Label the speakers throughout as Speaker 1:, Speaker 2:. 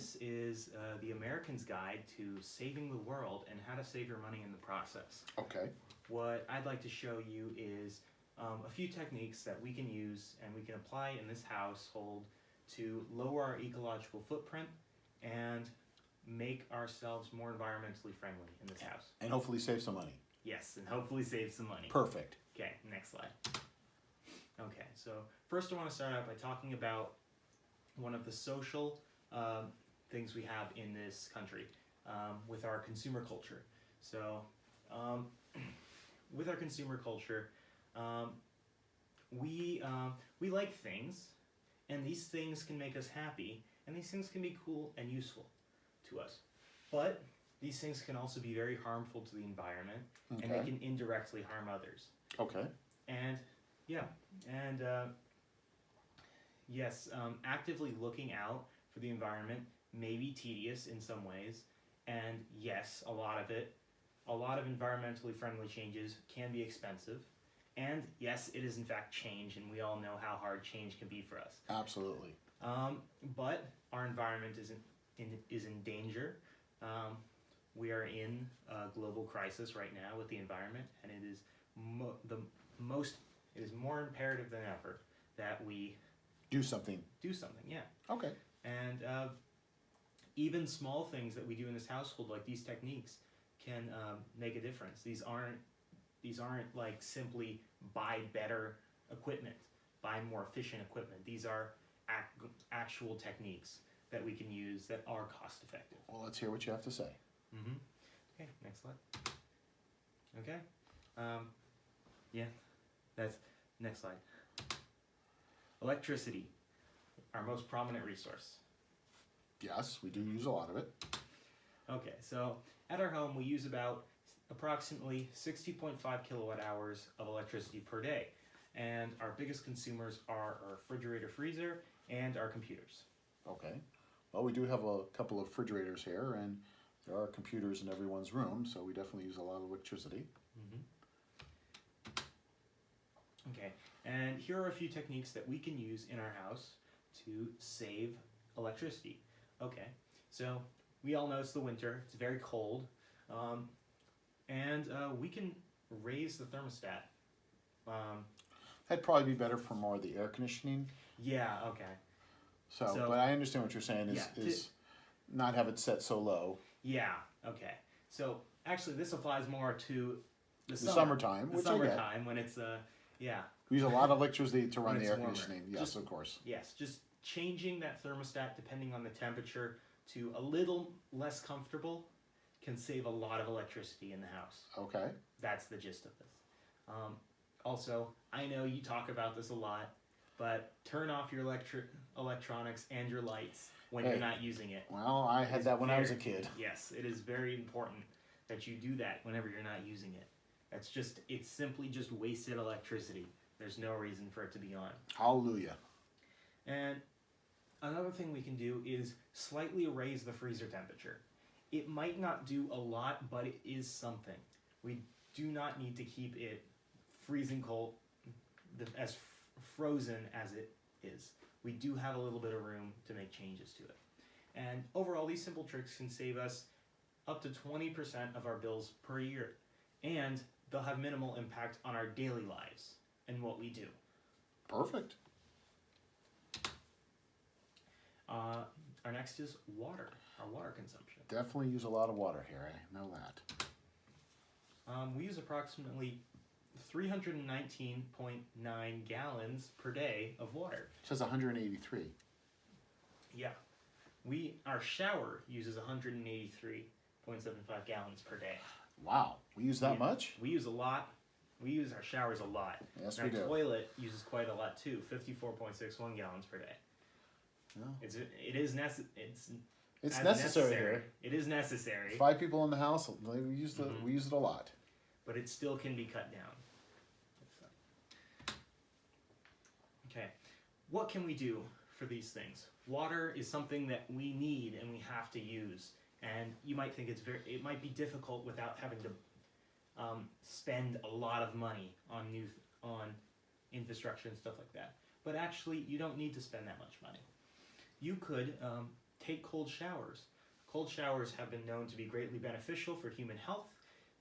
Speaker 1: this is the American's Guide to Saving the World and How to Save Your Money in the Process.
Speaker 2: Okay.
Speaker 1: What I'd like to show you is a few techniques that we can use and we can apply in this household to lower our ecological footprint and make ourselves more environmentally friendly in this house.
Speaker 2: And hopefully save some money.
Speaker 1: Yes, and hopefully save some money.
Speaker 2: Perfect.
Speaker 1: Okay, next slide. Okay, so first I want to start out by talking about one of the social things we have in this country with our consumer culture. So with our consumer culture, we like things, and these things can make us happy, and these things can be cool and useful to us. But these things can also be very harmful to the environment, and they can indirectly harm others.
Speaker 2: Okay.
Speaker 1: And yeah, and yes, actively looking out for the environment may be tedious in some ways, and yes, a lot of environmentally friendly changes can be expensive, and yes, it is in fact change, and we all know how hard change can be for us.
Speaker 2: Absolutely.
Speaker 1: But our environment is in danger. We are in a global crisis right now with the environment, and it is it is more imperative than ever that we
Speaker 2: do something.
Speaker 1: Yeah.
Speaker 2: Okay.
Speaker 1: And even small things that we do in this household, like these techniques, can make a difference. These aren't like simply buy better equipment, buy more efficient equipment. These are actual techniques that we can use that are cost effective.
Speaker 2: Well, let's hear what you have to say.
Speaker 1: Mm-hmm. Okay, next slide. Okay. Yeah, that's next slide. Electricity, our most prominent resource.
Speaker 2: Yes, we do use a lot of it.
Speaker 1: Okay, so at our home we use about approximately 60.5 kilowatt hours of electricity per day, and our biggest consumers are our refrigerator, freezer, and our computers.
Speaker 2: Okay. Well, we do have a couple of refrigerators here, and there are computers in everyone's room, so we definitely use a lot of electricity.
Speaker 1: Mm-hmm. Okay, and here are a few techniques that we can use in our house to save electricity. Okay, so we all know it's the winter, it's very cold, and we can raise the thermostat.
Speaker 2: That'd probably be better for more of the air conditioning.
Speaker 1: Yeah, okay.
Speaker 2: So but I understand what you're saying is not have it set so low.
Speaker 1: Yeah, okay. So actually this applies more to the
Speaker 2: summertime,
Speaker 1: the
Speaker 2: which
Speaker 1: summertime when it's yeah.
Speaker 2: We use a lot of electricity to run the air
Speaker 1: warmer.
Speaker 2: conditioning. Yes, of course.
Speaker 1: Yes, just changing that thermostat depending on the temperature to a little less comfortable can save a lot of electricity in the house.
Speaker 2: Okay.
Speaker 1: That's the gist of this. Also, I know you talk about this a lot, but turn off your electronics and your lights when you're not using it.
Speaker 2: Well, I had that when I was a kid.
Speaker 1: Yes, it is very important that you do that whenever you're not using it. It's simply just wasted electricity. There's no reason for it to be on.
Speaker 2: Hallelujah.
Speaker 1: And another thing we can do is slightly raise the freezer temperature. It might not do a lot, but it is something. We do not need to keep it freezing cold, as frozen as it is. We do have a little bit of room to make changes to it. And overall, these simple tricks can save us up to 20% of our bills per year. And they'll have minimal impact on our daily lives and what we do.
Speaker 2: Perfect.
Speaker 1: Our next is water, our water consumption.
Speaker 2: Definitely use a lot of water here, I know that.
Speaker 1: We use approximately 319.9 gallons per day of water.
Speaker 2: It says 183.
Speaker 1: Yeah. Our shower uses 183.75 gallons per day.
Speaker 2: Wow, we use that much?
Speaker 1: We use a lot. We use our showers a lot.
Speaker 2: Yes,
Speaker 1: and
Speaker 2: we
Speaker 1: our
Speaker 2: do.
Speaker 1: toilet uses quite a lot too, 54.61 gallons per day.
Speaker 2: No.
Speaker 1: It's
Speaker 2: necessary here.
Speaker 1: It is necessary.
Speaker 2: 5 people in the house, we use it a lot.
Speaker 1: But it still can be cut down. Okay, what can we do for these things? Water is something that we need and we have to use. And you might think it might be difficult without having to spend a lot of money on infrastructure and stuff like that. But actually, you don't need to spend that much money. You could take cold showers. Cold showers have been known to be greatly beneficial for human health.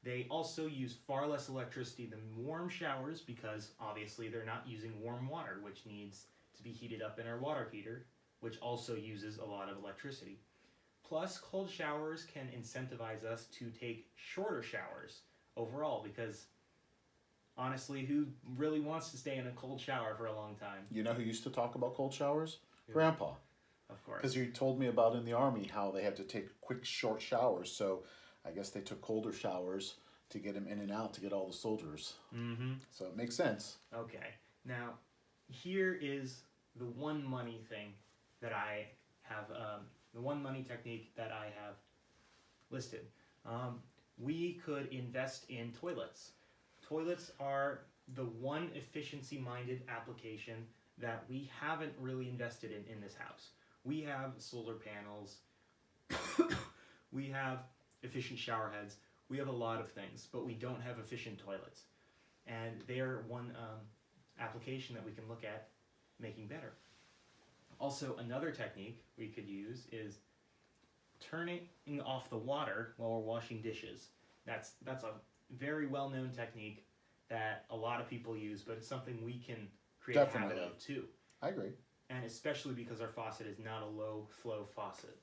Speaker 1: They also use far less electricity than warm showers because obviously they're not using warm water, which needs to be heated up in our water heater, which also uses a lot of electricity. Plus, cold showers can incentivize us to take shorter showers overall because honestly, who really wants to stay in a cold shower for a long time?
Speaker 2: You know who used to talk about cold showers?
Speaker 1: Who?
Speaker 2: Grandpa.
Speaker 1: Of course.
Speaker 2: Because you told me about in the Army how they had to take quick, short showers. So I guess they took colder showers to get him in and out to get all the soldiers.
Speaker 1: Mm-hmm.
Speaker 2: So it makes sense.
Speaker 1: Okay. Now, here is the one money thing that I have, the one money technique that I have listed. We could invest in toilets. Toilets are the one efficiency-minded application that we haven't really invested in this house. We have solar panels, we have efficient shower heads, we have a lot of things, but we don't have efficient toilets. And they are one application that we can look at making better. Also, another technique we could use is turning off the water while we're washing dishes. That's a very well-known technique that a lot of people use, but it's something we can create a habit of too.
Speaker 2: I agree.
Speaker 1: And especially because our faucet is not a low-flow faucet.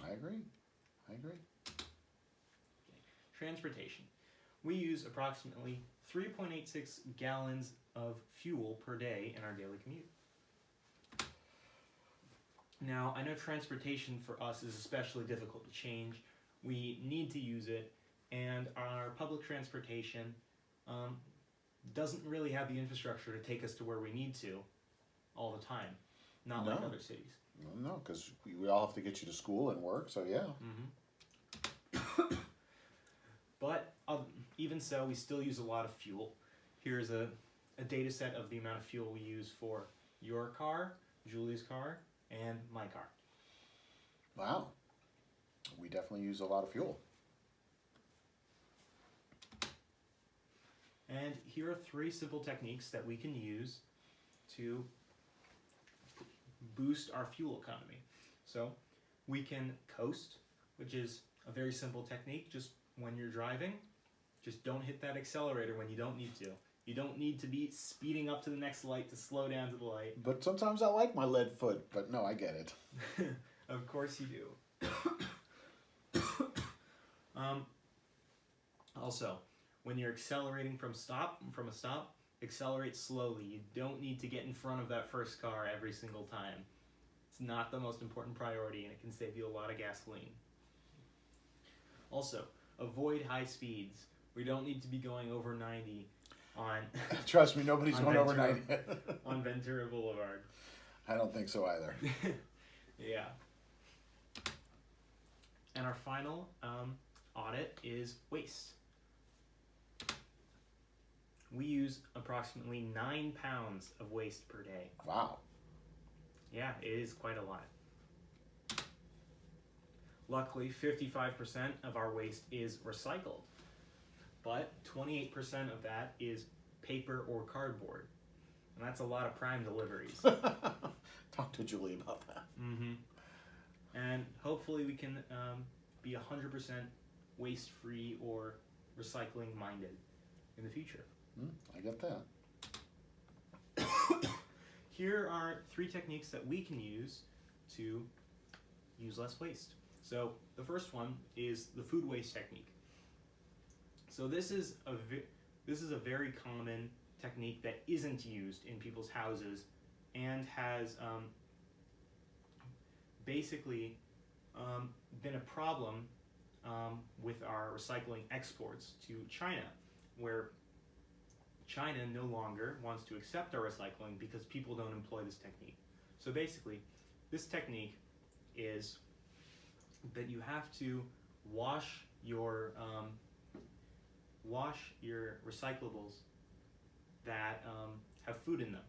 Speaker 2: I agree.
Speaker 1: Okay. Transportation. We use approximately 3.86 gallons of fuel per day in our daily commute. Now, I know transportation for us is especially difficult to change. We need to use it, and our public transportation doesn't really have the infrastructure to take us to where we need to all the time, not like other cities.
Speaker 2: No, because we all have to get you to school and work, so yeah.
Speaker 1: Mm-hmm. But even so, we still use a lot of fuel. Here's a data set of the amount of fuel we use for your car, Julie's car, and my car.
Speaker 2: Wow. We definitely use a lot of fuel.
Speaker 1: And here are 3 simple techniques that we can use to boost our fuel economy. So we can coast, which is a very simple technique. Just when you're driving, just don't hit that accelerator when you don't need to. You don't need to be speeding up to the next light to slow down to the light.
Speaker 2: But sometimes I like my lead foot, but no, I get it.
Speaker 1: Of course you do. Also, when you're accelerating from a stop, accelerate slowly. You don't need to get in front of that first car every single time. It's not the most important priority, and it can save you a lot of gasoline. Also, avoid high speeds. We don't need to be going over 90 on...
Speaker 2: Trust me, nobody's going over 90.
Speaker 1: on Ventura Boulevard.
Speaker 2: I don't think so either.
Speaker 1: Yeah. And our final audit is waste. We use approximately 9 pounds of waste per day.
Speaker 2: Wow.
Speaker 1: Yeah, it is quite a lot. Luckily, 55% of our waste is recycled, but 28% of that is paper or cardboard. And that's a lot of prime deliveries.
Speaker 2: Talk to Julie about that.
Speaker 1: Mm-hmm. And hopefully we can be 100% waste-free or recycling-minded in the future.
Speaker 2: I get that.
Speaker 1: Here are 3 techniques that we can use to use less waste. So the first one is the food waste technique. So this is a very common technique that isn't used in people's houses and has basically been a problem with our recycling exports to China, where China no longer wants to accept our recycling because people don't employ this technique. So basically, this technique is that you have to wash your recyclables that have food in them.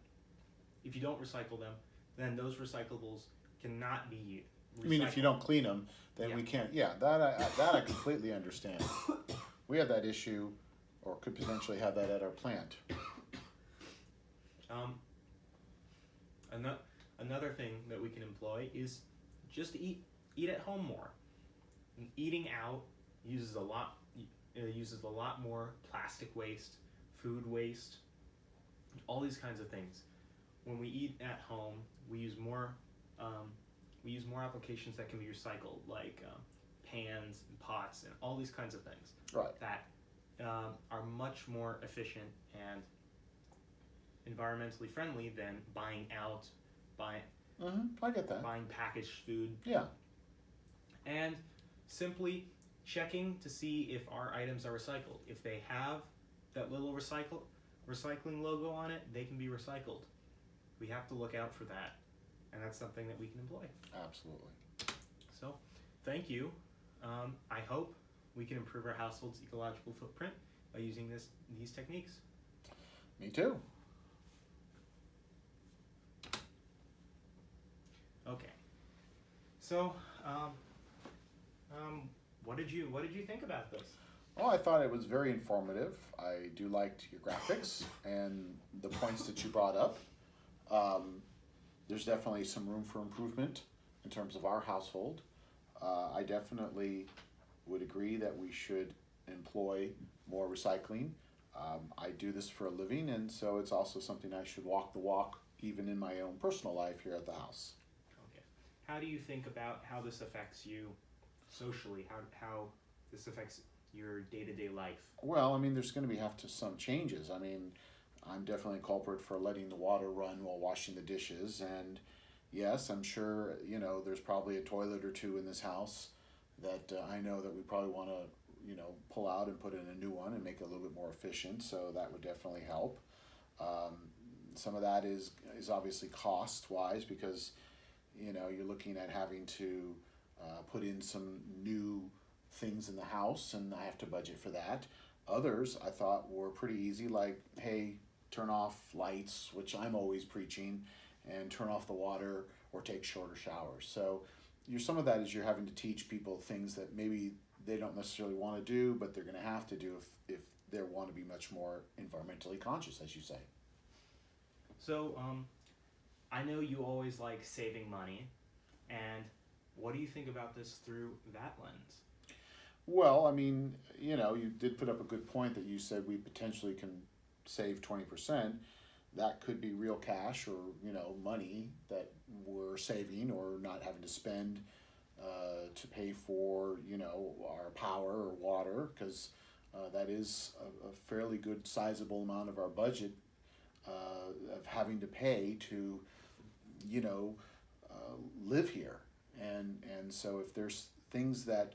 Speaker 1: If you don't recycle them, then those recyclables cannot be used.
Speaker 2: You mean if you don't clean them, then we can't? Yeah, that I completely understand. We have that issue, or could potentially have that at our plant.
Speaker 1: Another thing that we can employ is just eat eat at home more. Eating out uses a lot more plastic waste, food waste, all these kinds of things. When we eat at home, we use more applications that can be recycled, like pans and pots and all these kinds of things
Speaker 2: Right.
Speaker 1: that are much more efficient and environmentally friendly than buying out,
Speaker 2: I get that.
Speaker 1: buying packaged food,
Speaker 2: Yeah.
Speaker 1: and simply checking to see if our items are recycled. If they have that little recycling logo on it, they can be recycled. We have to look out for that, and that's something that we can employ.
Speaker 2: Absolutely.
Speaker 1: So, thank you. I hope we can improve our household's ecological footprint by using these techniques.
Speaker 2: Me too.
Speaker 1: Okay. So, what did you think about this?
Speaker 2: Well, I thought it was very informative. I do like your graphics and the points that you brought up. There's definitely some room for improvement in terms of our household. I definitely would agree that we should employ more recycling. I do this for a living, and so it's also something I should walk the walk even in my own personal life here at the house.
Speaker 1: Okay. How do you think about how this affects you socially? How this affects your day-to-day life?
Speaker 2: Well, I mean, there's going to be some changes. I mean, I'm definitely a culprit for letting the water run while washing the dishes, and yes, I'm sure, there's probably a toilet or two in this house that I know that we probably want to, pull out and put in a new one and make it a little bit more efficient, so that would definitely help. Some of that is obviously cost-wise because, you're looking at having to put in some new things in the house, and I have to budget for that. Others I thought were pretty easy, like, hey, turn off lights, which I'm always preaching, and turn off the water or take shorter showers. So some of that is you're having to teach people things that maybe they don't necessarily want to do, but they're going to have to do if they want to be much more environmentally conscious, as you say.
Speaker 1: So, I know you always like saving money, and what do you think about this through that lens?
Speaker 2: Well, I mean, you did put up a good point that you said we potentially can save 20%. That could be real cash or, money that we're saving or not having to spend to pay for, our power or water, because that is a fairly good sizable amount of our budget of having to pay to, live here. And so if there's things that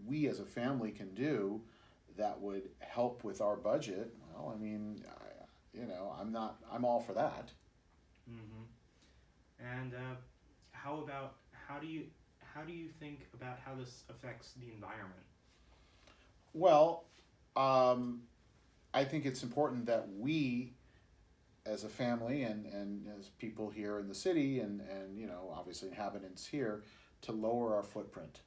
Speaker 2: we as a family can do that would help with our budget, well, I mean, I'm all for that.
Speaker 1: Mm-hmm. And how do you think about how this affects the environment?
Speaker 2: Well, I think it's important that we, as a family and as people here in the city and obviously inhabitants here, to lower our footprint.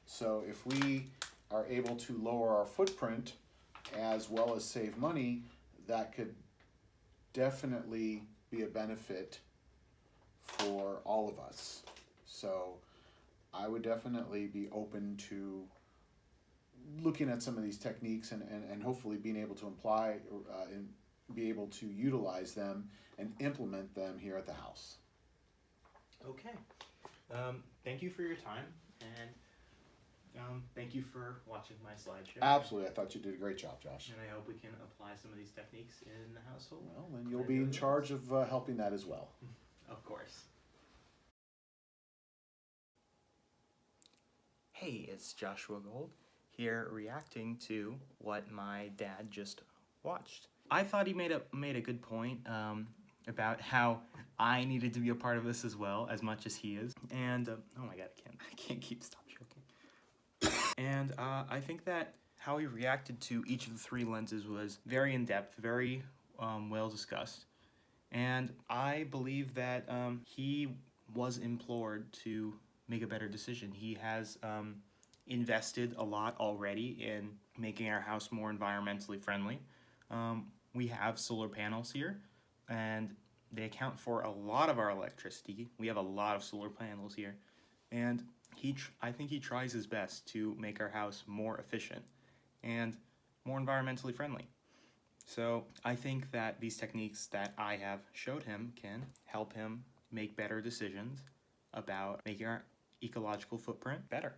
Speaker 2: So if we are able to lower our footprint as well as save money, that could definitely be a benefit for all of us. So I would definitely be open to looking at some of these techniques and hopefully being able to apply and be able to utilize them and implement them here at the house.
Speaker 1: Okay. Thank you for your time, and thank you for watching my slideshow.
Speaker 2: Absolutely. I thought you did a great job, Josh.
Speaker 1: And I hope we can apply some of these techniques in the household.
Speaker 2: Well, then you'll be in charge of helping that as well.
Speaker 1: Of course. Hey, it's Joshua Gold here reacting to what my dad just watched. I thought he made a good point about how I needed to be a part of this as well, as much as he is. And oh my god, I can't keep stop joking. And I think that how he reacted to each of the three lenses was very in depth, very well discussed. And I believe that he was implored to make a better decision. He has invested a lot already in making our house more environmentally friendly. We have solar panels here, and they account for a lot of our electricity. We have a lot of solar panels here, And I think he tries his best to make our house more efficient and more environmentally friendly. So I think that these techniques that I have showed him can help him make better decisions about making our ecological footprint better.